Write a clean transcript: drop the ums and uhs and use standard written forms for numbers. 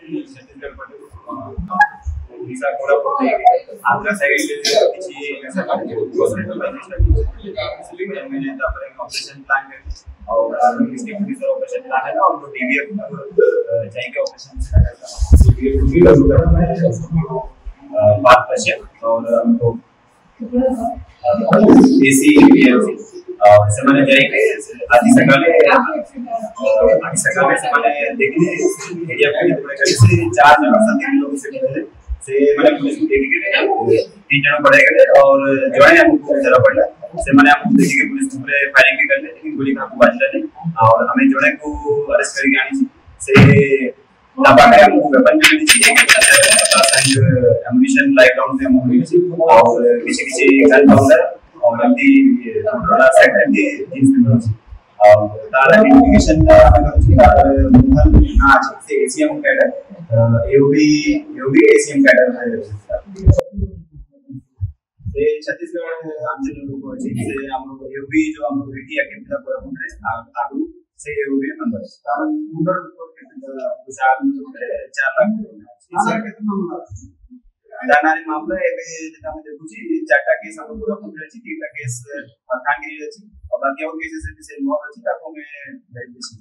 छत्तीसगढ़ पटे ओडिशा कोरापुट आंध्र साइड किछि ऐसा गवर्नमेंट मैंने तापर ऑपरेशन प्लान कर और डिस्ट्रिक्ट पुलिस ऑपरेशन प्लान है और डीवीएफ जाएंगे ऑपरेशन बात पश्चिम और हमको एसी से मैंने जाएंगे आदि सकाले से मैंने देखने एरिया पे थोड़े करीब से 4 जगह से 3 लोग से मैंने पुलिस को देख के 3 जन पड़े गए और जवान हमको जरा पड़ा से मैंने हमको देख के पुलिस पूरे फायरिंग भी कर ले लेकिन गोली का बाज नहीं और हमें जोड़े को अरेस्ट करके आनी से तब आगे हमको वेपन भी मिली चाहिए एम्यूनिशन लाइट डाउन से हमको मिली और किसी गन पाउडर और अभी थोड़ा सेट है कि जींस में और तारा इन्वेस्टिगेशन का अगर मुहल ना से ACM cadre AOB ACM cadre है से छत्तीसगढ़ अंचल लोग से हम लोग एओबी जो हम लोग रेडी है कितना पूरा मुंडे आगु से एओबी मेंबर्स कारण मुंडर गुजरात में 4 लाख इसका कितना होगा दानारी मामला ए जेटा हम देखु छी 4टा केस हम पूरा मुंडे छी 3टा केस कांगिरी अछि और बाकी और केसेस से इन्वॉल्व अछि ताको में वेरिफिकेशन